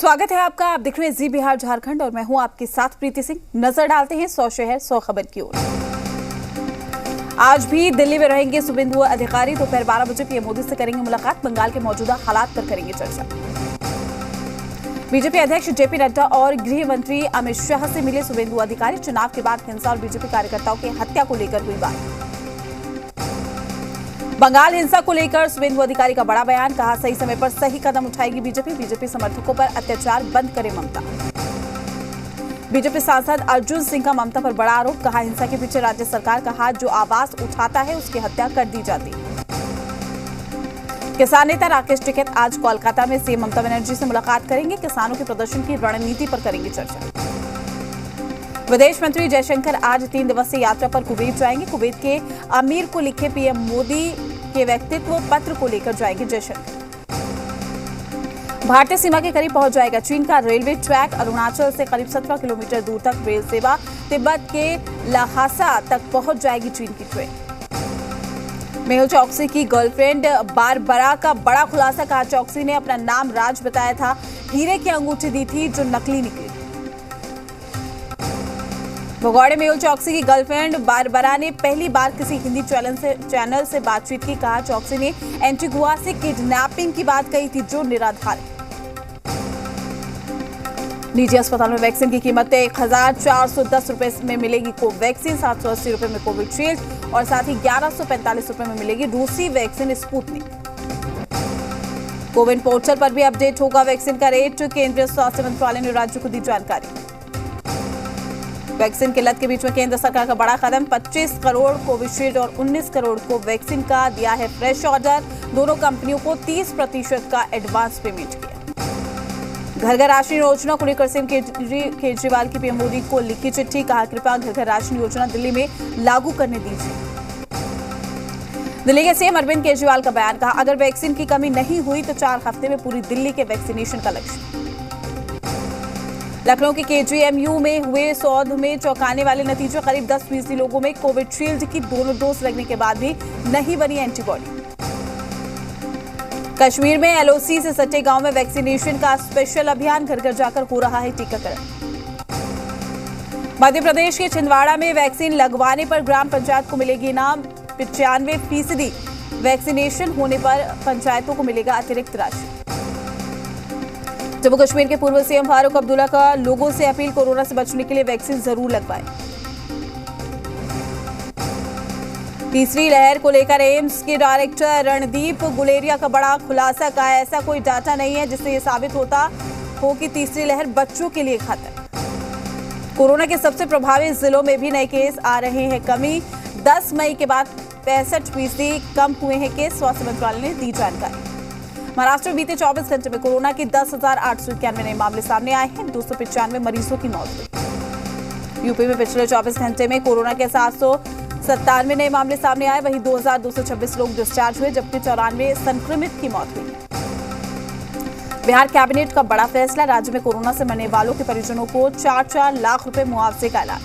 स्वागत है आपका। आप देख रहे हैं जी बिहार झारखंड और मैं हूं आपके साथ प्रीति सिंह। नजर डालते हैं 100 शहर 100 खबर की ओर। आज भी दिल्ली में रहेंगे शुभेंदु अधिकारी। दोपहर 12 बजे पीएम मोदी से करेंगे मुलाकात। बंगाल के मौजूदा हालात पर करेंगे चर्चा। बीजेपी अध्यक्ष जेपी नड्डा और गृह मंत्री अमित शाह से मिले शुभेंदु अधिकारी। चुनाव के बाद हिंसा और बीजेपी कार्यकर्ताओं की हत्या को लेकर हुई बात। बंगाल हिंसा को लेकर शुभेंदु अधिकारी का बड़ा बयान। कहा, सही समय पर सही कदम उठाएगी बीजेपी। बीजेपी समर्थकों पर अत्याचार बंद करे ममता। बीजेपी सांसद अर्जुन सिंह का ममता पर बड़ा आरोप। कहा, हिंसा के पीछे राज्य सरकार का हाथ। जो आवाज उठाता है उसकी हत्या कर दी जाती है। किसान नेता राकेश टिकैत आज कोलकाता में सीएम ममता बनर्जी से मुलाकात करेंगे। किसानों के प्रदर्शन की रणनीति पर करेंगे चर्चा। विदेश मंत्री जयशंकर आज 3 दिवसीय यात्रा पर कुवैत जाएंगे। कुवैत के अमीर को लिखे पीएम मोदी के व्यक्तित्व पत्र को लेकर जाएंगे जयशंकर। भारतीय सीमा के करीब पहुंच जाएगा चीन का रेलवे ट्रैक। अरुणाचल से करीब 17 किलोमीटर दूर तक रेल सेवा। तिब्बत के लहासा तक पहुंच जाएगी चीन की ट्रेन। मेहुल चौकसी की गर्लफ्रेंड बारबरा का बड़ा खुलासा। कहा, चौकसी ने अपना नाम राज बताया था। हीरे की अंगूठी दी थी जो नकली निकली। भगौड़े मेहुल चौकसी की गर्लफ्रेंड बारबरा ने पहली बार किसी हिंदी चैनल से बातचीत की। कहा, चौकसी ने एंटीगुआ से किडनैपिंग की बात कही थी जो निराधार। निजी अस्पताल में वैक्सीन की कीमत 1410 रुपए में मिलेगी कोवैक्सीन, 780 रुपए में कोविशील्ड और साथ ही 1145 रुपए में मिलेगी रूसी वैक्सीन स्पुतनिक। कोविन पोर्टल पर भी अपडेट होगा वैक्सीन का रेट। केंद्रीय स्वास्थ्य मंत्रालय ने राज्यों को दी जानकारी। वैक्सीन की लत के बीच में केंद्र सरकार का बड़ा कदम। 25 करोड़ कोविशील्ड और 19 करोड़ को वैक्सीन का दिया है फ्रेश ऑर्डर। दोनों कंपनियों को 30% का एडवांस पेमेंट किया। घर घर राशन योजना को लेकर सीएम केजरीवाल की पीएम मोदी को लिखी चिट्ठी। कहा, कृपया घर घर राशन योजना दिल्ली में लागू करने दीजिए। दिल्ली के सीएम अरविंद केजरीवाल का बयान। कहा, अगर वैक्सीन की कमी नहीं हुई तो 4 हफ्ते में पूरी दिल्ली के वैक्सीनेशन का लक्ष्य। लखनऊ के केजीएमयू में हुए शोध में चौंकाने वाले नतीजे। करीब 10% लोगों में कोविशील्ड की दोनों डोज लगने के बाद भी नहीं बनी एंटीबॉडी। कश्मीर में एलओसी से सटे गांव में वैक्सीनेशन का स्पेशल अभियान। घर घर जाकर हो रहा है टीकाकरण। मध्य प्रदेश के छिंदवाड़ा में वैक्सीन लगवाने पर ग्राम पंचायत को मिलेगी इनाम। 95% वैक्सीनेशन होने पर पंचायतों को मिलेगा अतिरिक्त राशि। जम्मू कश्मीर के पूर्व सीएम फारूक अब्दुल्ला का लोगों से अपील, कोरोना से बचने के लिए वैक्सीन जरूर लगवाएं। तीसरी लहर को लेकर एम्स के डायरेक्टर रणदीप गुलेरिया का बड़ा खुलासा। का ऐसा कोई डाटा नहीं है जिससे यह साबित होता हो कि तीसरी लहर बच्चों के लिए खतरा। कोरोना के सबसे प्रभावित जिलों में भी नए केस आ रहे हैं कमी। 10 मई के बाद 65% कम हुए हैं केस। स्वास्थ्य मंत्रालय ने दी जानकारी। महाराष्ट्र में बीते 24 घंटे में कोरोना के 10,891 नए मामले सामने आए हैं। 295 मरीजों की मौत हुई। यूपी में पिछले 24 घंटे में कोरोना के 797 नए मामले सामने आए। वहीं 2,226 लोग डिस्चार्ज हुए जबकि 94 संक्रमित की मौत हुई। बिहार कैबिनेट का बड़ा फैसला। राज्य में कोरोना से मरने वालों के परिजनों को 4-4 लाख रुपए मुआवजे का ऐलान।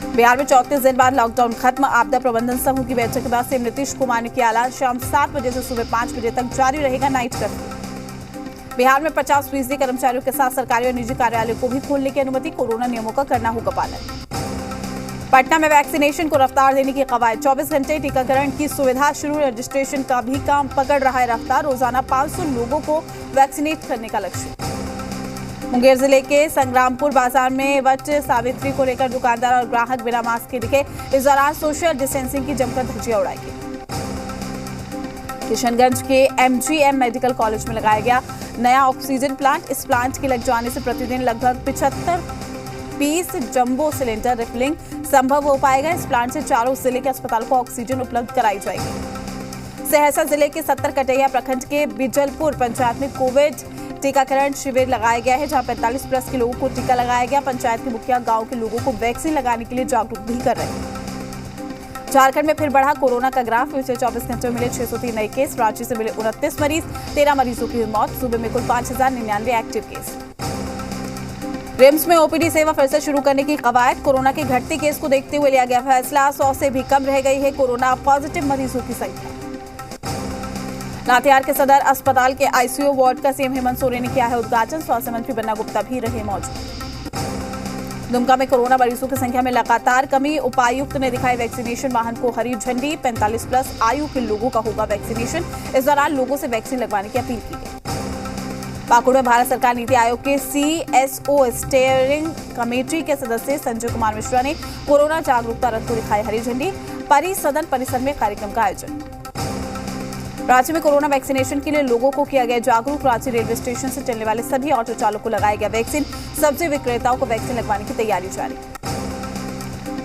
बिहार में 34 दिन बाद लॉकडाउन खत्म। आपदा प्रबंधन समूह की बैठक के बाद सीएम नीतीश कुमार ने किया ऐलान। शाम 7 बजे से सुबह 5 बजे तक जारी रहेगा नाइट कर्फ्यू। बिहार में 50% कर्मचारियों के साथ सरकारी और निजी कार्यालयों को भी खोलने की अनुमति। कोरोना नियमों का करना होगा पालन। पटना में वैक्सीनेशन को रफ्तार देने की कवायद। 24 घंटे टीकाकरण की सुविधा शुरू। रजिस्ट्रेशन का भी काम पकड़ रहा है रफ्तार। रोजाना 500 लोगों को वैक्सीनेट करने का लक्ष्य। मुंगेर जिले के संग्रामपुर बाजार में वट सावित्री को लेकर दुकानदार और ग्राहक बिना मास्क के दिखे। इस दौरान सोशल डिस्टेंसिंग की जमकर धज्जियां उड़ाई गई। किशनगंज के एमजीएम मेडिकल कॉलेज में लगाया गया नया ऑक्सीजन प्लांट। इस प्लांट के लग जाने से प्रतिदिन लगभग 75 पीस जंबो सिलेंडर रिफिलिंग संभव हो पाएगा। इस प्लांट से चारों जिले के अस्पताल को ऑक्सीजन उपलब्ध कराई जाएगी। सहरसा जिले के 70 कटैया प्रखंड के बिजलपुर पंचायत में कोविड टीकाकरण शिविर लगाया गया है जहां 45+ के लोगों को टीका लगाया गया। पंचायत के मुखिया गांव के लोगों को वैक्सीन लगाने के लिए जागरूक भी कर रहे हैं। झारखंड में फिर बढ़ा कोरोना का ग्राफ। पिछले 24 घंटों में मिले 603 नए केस। रांची से मिले 29 मरीज। 13 मरीजों की हुई मौत। सूबे में कुल 5099 एक्टिव केस। रिम्स में ओपीडी सेवा फिर से शुरू करने की कवायद। कोरोना के घटते केस को देखते हुए लिया गया फैसला। 100 से भी कम रह गई है कोरोना पॉजिटिव मरीजों की संख्या। लातेहार के सदर अस्पताल के आईसीयू वार्ड का सीएम हेमंत सोरेन ने किया है उद्घाटन। स्वास्थ्य मंत्री बन्ना गुप्ता भी रहे मौजूद। दुमका में कोरोना मरीजों की संख्या में लगातार कमी। उपायुक्त ने दिखाई वैक्सीनेशन वाहन को हरी झंडी। 45+ आयु के लोगों का होगा वैक्सीनेशन। इस दौरान लोगों से वैक्सीन लगवाने की अपील की गई। पाकुड़ में भारत सरकार नीति आयोग के CSO स्टीयरिंग कमेटी के सदस्य संजय कुमार मिश्रा ने कोरोना जागरूकता रथ को दिखाई हरी झंडी। परिसदन परिसर में कार्यक्रम का आयोजन। रांची में कोरोना वैक्सीनेशन के लिए लोगों को किया गया जागरूक। रांची रेलवे स्टेशन से चलने वाले सभी ऑटो चालकों को लगाया गया वैक्सीन। सब्जी विक्रेताओं को वैक्सीन लगवाने की तैयारी जारी।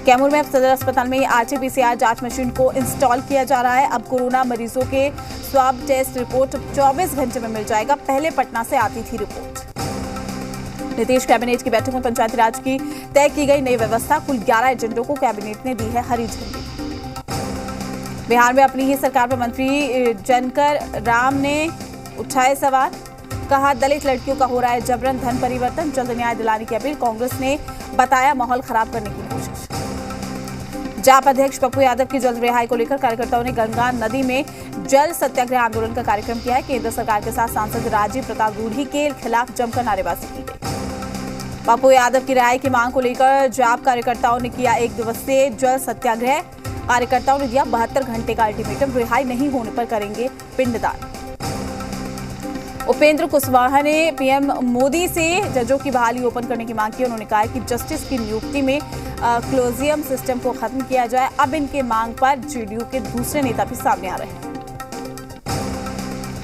कैमूर में अब सदर अस्पताल में RT-PCR जांच मशीन को इंस्टॉल किया जा रहा है। अब कोरोना मरीजों के स्वाब टेस्ट रिपोर्ट 24 घंटे में मिल जाएगा। पहले पटना से आती थी रिपोर्ट। नीतीश कैबिनेट की बैठक में पंचायती राज की तय की गई नई व्यवस्था। कुल 11 एजेंडों को कैबिनेट ने दी है हरी झंडी। बिहार में अपनी ही सरकार पर मंत्री जनकर राम ने उठाए सवाल। कहा दलित लड़कियों का हो रहा है जबरन धन परिवर्तन। जल्द न्याय दिलाने की अपील। कांग्रेस ने बताया माहौल खराब करने की कोशिश। जाप अध्यक्ष पप्पू यादव की जल्द रिहाई को लेकर कार्यकर्ताओं ने गंगा नदी में जल सत्याग्रह आंदोलन का कार्यक्रम किया है। केंद्र सरकार के साथ सांसद राजीव प्रताप रूढ़ी के खिलाफ जमकर नारेबाजी की गई। पप्पू यादव की रिहाई की मांग को लेकर जाप कार्यकर्ताओं ने किया 1 दिवसीय जल सत्याग्रह। कार्यकर्ताओं ने दिया 72 घंटे का अल्टीमेटम। रिहाई नहीं होने पर करेंगे पिंडदान। उपेंद्र कुशवाहा ने पीएम मोदी से जजों की बहाली ओपन करने की मांग की। उन्होंने कहा कि जस्टिस की नियुक्ति में क्लोजियम सिस्टम को खत्म किया जाए। अब इनके मांग पर जेडीयू के दूसरे नेता भी सामने आ रहे हैं।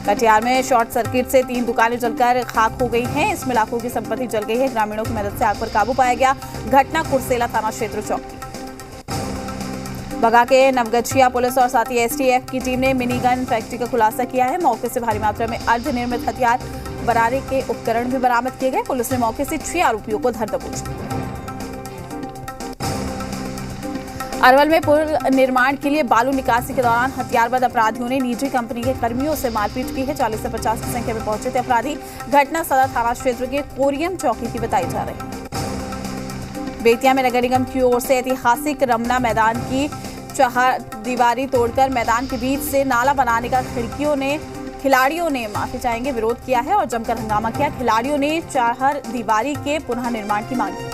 कटिहार में शॉर्ट सर्किट से 3 दुकानें जलकर खाक हो गई हैं। इसमें लाखों की संपत्ति जल गई है। ग्रामीणों की मदद से आग पर काबू पाया गया। घटना कुर्सेला थाना क्षेत्र चौकी। बगा के नवगछिया पुलिस और साथ ही STF की टीम ने मिनी गन फैक्ट्री का खुलासा किया है। मौके से भारी मात्रा में अर्धनिर्मित हथियार बनाने के उपकरण भी बरामद किए गए। पुलिस ने मौके से 6 आरोपियों को धर दबोचा। अरवल में पुल निर्माण के लिए बालू निकासी के दौरान हथियारबंद अपराधियों ने निजी कंपनी के कर्मियों से मारपीट की है। 40 से 50 की संख्या में पहुंचे थे अपराधी। घटना सदर थाना क्षेत्र के कोरियम चौकी की बताई जा रही है। बेतिया में नगर निगम की ओर से ऐतिहासिक रमना मैदान की चहारदीवारी तोड़कर मैदान के बीच से नाला बनाने का खिलाड़ियों ने माफी चाहेंगे विरोध किया है और जमकर हंगामा किया। खिलाड़ियों ने चहारदीवारी के पुनः निर्माण की मांग की।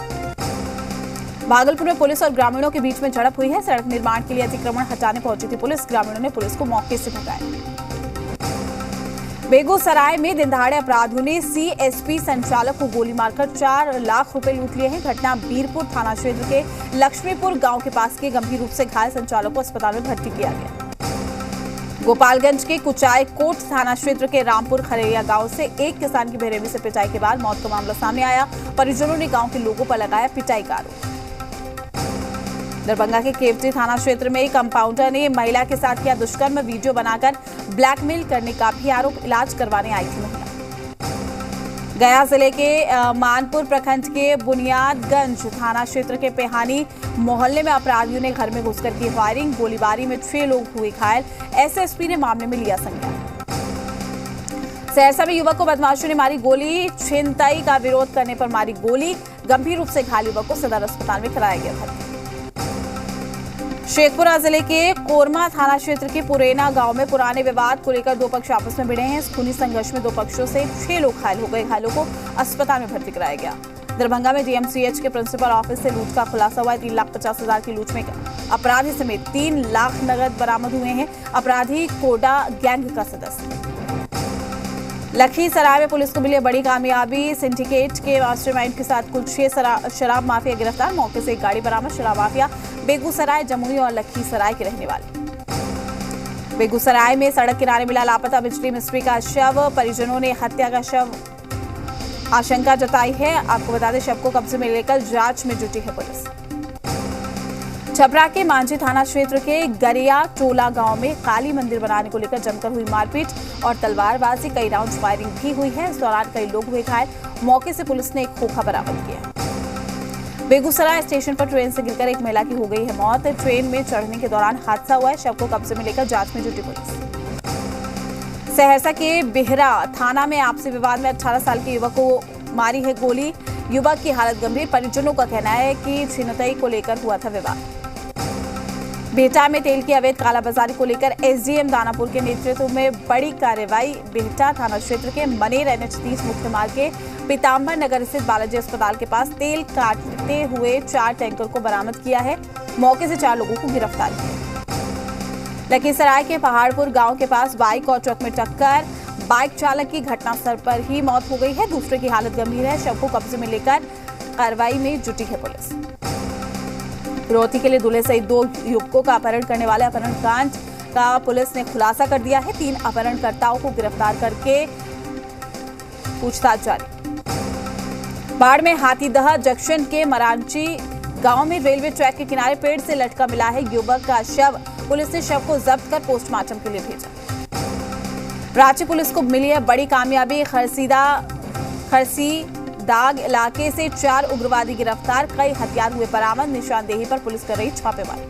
भागलपुर में पुलिस और ग्रामीणों के बीच में झड़प हुई है। सड़क निर्माण के लिए अतिक्रमण हटाने पहुंची थी पुलिस। ग्रामीणों ने पुलिस को मौके से भगाया। बेगूसराय में दिनदहाड़े अपराधियों ने CSP संचालक को गोली मारकर 4 लाख रुपए लूट लिए हैं। घटना बीरपुर थाना क्षेत्र के लक्ष्मीपुर गांव के पास के गंभीर रूप से घायल संचालक को अस्पताल में भर्ती किया गया। गोपालगंज के कुचाय कोट थाना क्षेत्र के रामपुर खरेया गांव से एक किसान की बेरहमी से पिटाई के बाद मौत का मामला सामने आया। परिजनों ने गांव के लोगों पर लगाया पिटाई का आरोप। दरभंगा के केवटी थाना क्षेत्र में कंपाउंडर ने महिला के साथ किया दुष्कर्म। वीडियो बनाकर ब्लैकमेल करने का भी आरोप। इलाज करवाने आई थी महिला। गया जिले के मानपुर प्रखंड के बुनियादगंज थाना क्षेत्र के पेहानी मोहल्ले में अपराधियों ने घर में घुसकर की फायरिंग। गोलीबारी में 6 लोग हुए घायल। SSP ने मामले में लिया संज्ञान। सहरसा में युवक को बदमाशों ने मारी गोली। छिनताई का विरोध करने पर मारी गोली। गंभीर रूप से घायल युवक को सदर अस्पताल में कराया गया था। शेखपुरा जिले के कोरमा थाना क्षेत्र के पुरेना गांव में पुराने विवाद को लेकर 2 पक्ष आपस में भिड़े हैं। इस खूनी संघर्ष में 2 पक्षों से 6 लोग घायल हो गए। घायलों को अस्पताल में भर्ती कराया गया। दरभंगा में DMCH के प्रिंसिपल ऑफिस से लूट का खुलासा हुआ है। 3,50,000 की लूट में अपराधी समेत 3 लाख नगद बरामद हुए हैं। अपराधी कोडा गैंग का सदस्य। लखीसराय में पुलिस को मिली बड़ी कामयाबी। सिंडिकेट के मास्टरमाइंड के साथ कुल 6 शराब माफिया गिरफ्तार। मौके से एक गाड़ी बरामद। शराब माफिया बेगूसराय, जमुई और लखीसराय के रहने वाले। बेगूसराय में सड़क किनारे मिला लापता बिजली मिस्त्री का शव। परिजनों ने हत्या का शव आशंका जताई है। आपको बता दें शव को कब्जे में लेकर जांच में जुटी है पुलिस। छपरा के मांझी थाना क्षेत्र के गरिया टोला गांव में काली मंदिर बनाने को लेकर जमकर हुई मारपीट और तलवारबाजी। कई राउंड फायरिंग भी हुई है। इस दौरान कई लोग हुए घायल। मौके से पुलिस ने एक खोखा बरामद किया। बेगूसराय स्टेशन पर ट्रेन से गिरकर एक महिला की हो गई है मौत। ट्रेन में चढ़ने के दौरान हादसा हुआ है। शव को कब्जे में लेकर जांच में जुटी पुलिस। सहरसा के बिहरा थाना में आपसी विवाद में 18 साल के युवक को मारी है गोली। युवक की हालत गंभीर। परिजनों का कहना है कि छिनतई को लेकर हुआ था विवाद। बिहटा में तेल की अवैध कालाबाजारी को लेकर एसडीएम दानापुर के नेतृत्व में बड़ी कार्रवाई। बिहटा थाना क्षेत्र के मनेर NH30 मुख्य मार्ग के पीताम्बर नगर स्थित बालाजी अस्पताल के पास तेल काटते हुए 4 टैंकर को बरामद किया है। मौके से 4 लोगों को गिरफ्तार किया। लखीसराय के पहाड़पुर गांव के पास बाइक और ट्रक में टक्कर, बाइक चालक की घटनास्थल पर ही मौत हो गई है, दूसरे की हालत गंभीर है। शव को कब्जे में लेकर कार्रवाई में जुटी है पुलिस। फिरौती के लिए दूल्हे सहित 2 युवकों का अपहरण करने वाले अपहरण कांड का पुलिस ने खुलासा कर दिया है। 3 अपहरणकर्ताओं को गिरफ्तार करके पूछताछ जारी। बाढ़ में हाथीदह जंक्शन के मरांची गांव में रेलवे ट्रैक के किनारे पेड़ से लटका मिला है युवक का शव। पुलिस ने शव को जब्त कर पोस्टमार्टम के लिए भेजा। रांची पुलिस को मिली है बड़ी कामयाबी। खरसी दाग इलाके से 4 उग्रवादी गिरफ्तार, कई हथियार हुए बरामद। निशानदेही पर पुलिस कर रही छापेमारी।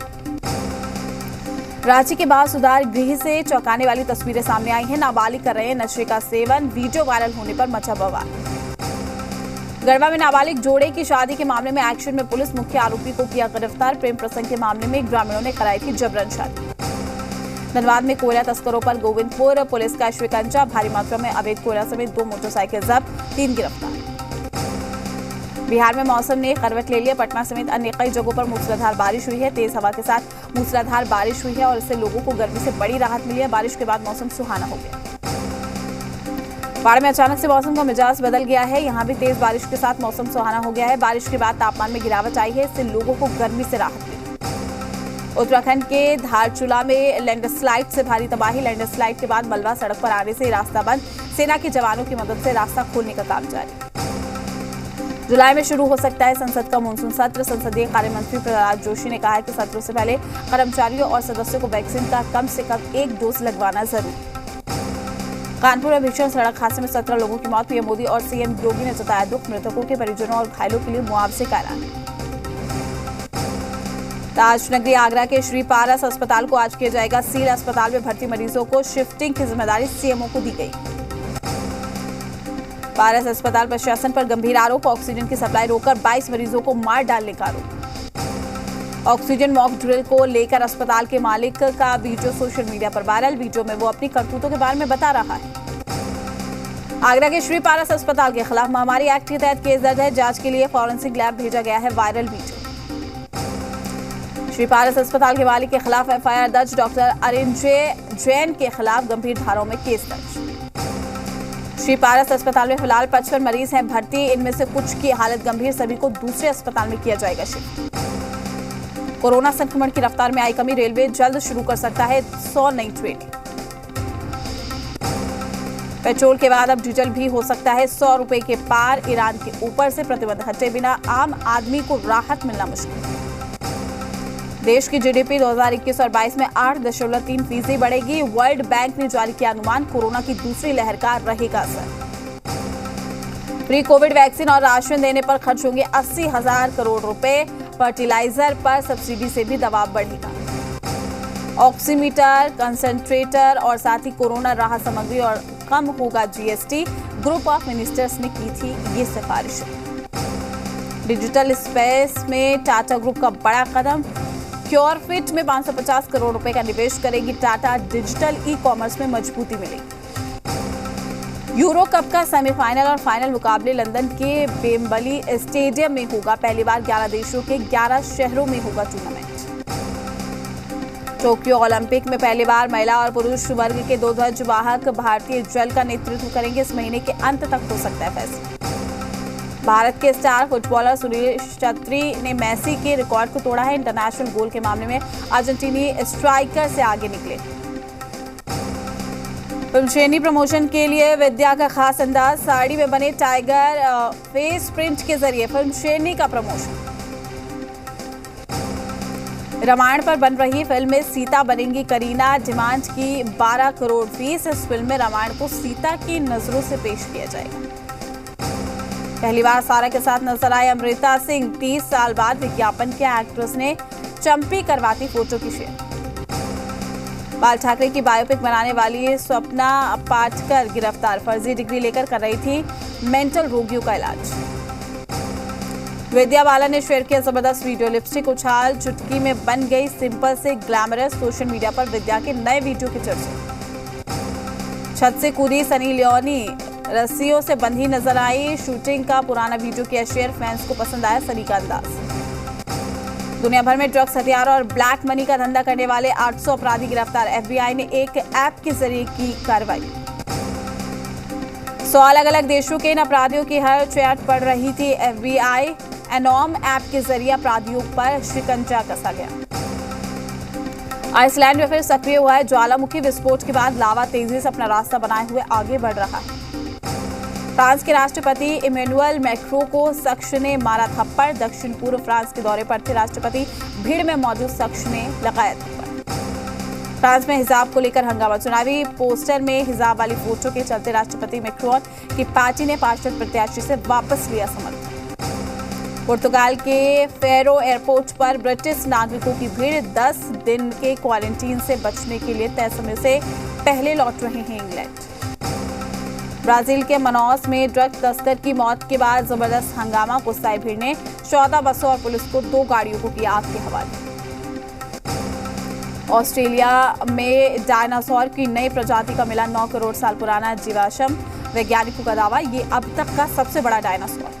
रांची के बाल सुधार गृह से चौंकाने वाली तस्वीरें सामने आई हैं। नाबालिग कर रहे हैं नशे का सेवन, वीडियो वायरल होने पर मचा बवाल। गढ़वा में नाबालिग जोड़े की शादी के मामले में एक्शन में पुलिस, मुख्य आरोपी को किया गिरफ्तार। प्रेम प्रसंग के मामले में ग्रामीणों ने कराई थी जबरन शादी। धनबाद में कोयला तस्करों पर गोविंदपुर पुलिस का शिकंजा, भारी मात्रा में अवैध कोयला समेत 2 मोटरसाइकिल जब्त, 3 गिरफ्तार। बिहार में मौसम ने करवट ले लिया। पटना समेत अन्य कई जगहों पर मूसलाधार बारिश हुई है। तेज हवा के साथ मूसलाधार बारिश हुई है और इससे लोगों को गर्मी से बड़ी राहत मिली है। बारिश के बाद मौसम सुहाना हो गया। बाढ़ में अचानक से मौसम का मिजाज बदल गया है। यहाँ भी तेज बारिश के साथ मौसम सुहाना हो गया है। बारिश के बाद तापमान में गिरावट आई है, इससे लोगों को गर्मी से राहत मिली। उत्तराखंड के धारचूला में लैंडस्लाइड से भारी तबाही। लैंडस्लाइड के बाद मलबा सड़क पर आने से रास्ता बंद। सेना के जवानों की मदद से रास्ता खोलने का काम जारी। जुलाई में शुरू हो सकता है संसद का मानसून सत्र। संसदीय कार्य मंत्री प्रहलाद जोशी ने कहा है कि सत्र से पहले कर्मचारियों और सदस्यों को वैक्सीन का कम से कम 1 डोज लगवाना जरूरी। कानपुर में भीषण सड़क हादसे में 17 लोगों की मौत। पीएम मोदी और सीएम योगी ने जताया दुख। मृतकों के परिजनों और घायलों के लिए मुआवजे का ऐलान। ताजनगरी आगरा के श्री पारस अस्पताल को आज किया जाएगा सील। अस्पताल में भर्ती मरीजों को शिफ्टिंग की जिम्मेदारी सीएमओ को दी गई। पारस अस्पताल प्रशासन पर गंभीर आरोप। ऑक्सीजन की सप्लाई रोककर 22 मरीजों को मार डालने का आरोप। ऑक्सीजन मॉक ड्रिल को लेकर अस्पताल के मालिक का वीडियो सोशल मीडिया पर वायरल। वीडियो में वो अपनी करतूतों के बारे में बता रहा है। आगरा के श्री पारस अस्पताल के खिलाफ महामारी एक्ट के तहत केस दर्ज है। जांच के लिए फॉरेंसिक लैब भेजा गया है। Viral video. श्री पारस अस्पताल के मालिक के खिलाफ एफआईआर दर्ज। डॉक्टर अरिंजय जैन के खिलाफ गंभीर धाराओं में केस दर्ज। श्री पारस अस्पताल में फिलहाल 55 मरीज हैं भर्ती। इनमें से कुछ की हालत गंभीर, सभी को दूसरे अस्पताल में किया जाएगा शिफ्ट। कोरोना संक्रमण की रफ्तार में आई कमी। रेलवे जल्द शुरू कर सकता है 100 नई ट्रेन। पेट्रोल के बाद अब डीजल भी हो सकता है 100 रुपए के पार। ईरान के ऊपर से प्रतिबंध हटे बिना आम आदमी को राहत मिलना मुश्किल। देश की जीडीपी 2021 और 22 में 8.3% बढ़ेगी। वर्ल्ड बैंक ने जारी किया अनुमान। कोरोना की दूसरी लहर का रहेगा असर। प्री कोविड वैक्सीन और राशन देने पर खर्च होंगे 80,000 करोड़ रुपए। फर्टिलाइजर पर सब्सिडी से भी दबाव बढ़ेगा। ऑक्सीमीटर, कंसंट्रेटर और साथ ही कोरोना राहत सामग्री और कम होगा जीएसटी। ग्रुप ऑफ मिनिस्टर्स ने की थी ये सिफारिश। डिजिटल स्पेस में टाटा ग्रुप का बड़ा कदम। क्योरफिट में 550 करोड़ रुपए का निवेश करेगी टाटा। डिजिटल ई कॉमर्स में मजबूती मिलेगी। यूरो कप का सेमीफाइनल और फाइनल मुकाबले लंदन के वेम्बली स्टेडियम में होगा। पहली बार 11 देशों के 11 शहरों में होगा टूर्नामेंट। टोक्यो ओलंपिक में पहली बार महिला और पुरुष वर्ग के 2 ध्वज वाहक भारतीय जल का नेतृत्व करेंगे। इस महीने के अंत तक हो सकता है फैसला। भारत के स्टार फुटबॉलर सुनील छेत्री ने मेसी के रिकॉर्ड को तोड़ा है। इंटरनेशनल गोल के मामले में अर्जेंटीनी स्ट्राइकर से आगे निकले। फिल्म शेरनी प्रमोशन के लिए विद्या का खास अंदाज। साड़ी में बने टाइगर फेस प्रिंट के जरिए फिल्म शेरनी का प्रमोशन। रामायण पर बन रही फिल्म में सीता बनेंगी करीना। डिमांड की 12 करोड़ फीस। इस फिल्म में रामायण को सीता की नजरों से पेश किया जाएगा। पहली बार सारा के साथ नजर आए अमृता सिंह। 30 साल बाद विज्ञापन के एक्ट्रेस ने चंपी करवाती फोटो की शेयर। बाल ठाकरे की बायोपिक बनाने वाली स्वप्ना पाटकर गिरफ्तार। फर्जी डिग्री लेकर कर रही थी मेंटल रोगियों का इलाज। विद्या बालन ने शेयर किया जबरदस्त वीडियो। लिपस्टिक उछाल चुटकी में बन गई सिंपल से ग्लैमरस। सोशल मीडिया पर विद्या के नए वीडियो की चर्चा। छत से कूदी सनी लियोनी, रस्सियों से बंधी नजर आई। शूटिंग का पुराना वीडियो किया शेयर। फैंस को पसंद आया सनी का अंदाज। दुनिया भर में ड्रग्स, हथियार और ब्लैक मनी का धंधा करने वाले 800 अपराधी गिरफ्तार। FBI ने एक ऐप के जरिए की कार्रवाई। 100 अलग-अलग देशों के इन अपराधियों की हर चैट पड़ रही थी। FBI एनॉम ऐप के जरिए अपराधियों पर शिकंजा कसा गया। आइसलैंड में फिर सक्रिय हुआ है ज्वालामुखी। विस्फोट के बाद लावा तेजी से अपना रास्ता बनाए हुए आगे बढ़ रहा है। फ्रांस के राष्ट्रपति इमैनुअल मैक्रों को शख्स ने मारा थप्पड़। दक्षिण पूर्व फ्रांस के दौरे पर थे राष्ट्रपति। भीड़ में मौजूद शख्स ने लगाया थप्पड़। फ्रांस में हिजाब को लेकर हंगामा। चुनावी पोस्टर में हिजाब वाली फोटो के चलते राष्ट्रपति मैक्रोन की पार्टी ने पार्षद प्रत्याशी से वापस लिया समर्थन। पुर्तगाल के फेरो एयरपोर्ट पर ब्रिटिश नागरिकों की भीड़। 10 दिन के क्वारंटीन से बचने के लिए तय समय से पहले लौट रहे हैं इंग्लैंड। ब्राजील के मनौस में ड्रग तस्कर की मौत के बाद जबरदस्त हंगामा। गुस्साई भीड़ ने 14 बसों और पुलिस को 2 गाड़ियों को किया आग के हवाले। ऑस्ट्रेलिया में डायनासोर की नई प्रजाति का मिला। 9 करोड़ साल पुराना जीवाश्म। वैज्ञानिकों का दावा, ये अब तक का सबसे बड़ा डायनासोर।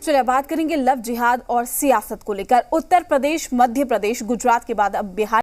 चलिए बात करेंगे लव जिहाद और सियासत को लेकर। उत्तर प्रदेश, मध्य प्रदेश, गुजरात के बाद अब बिहार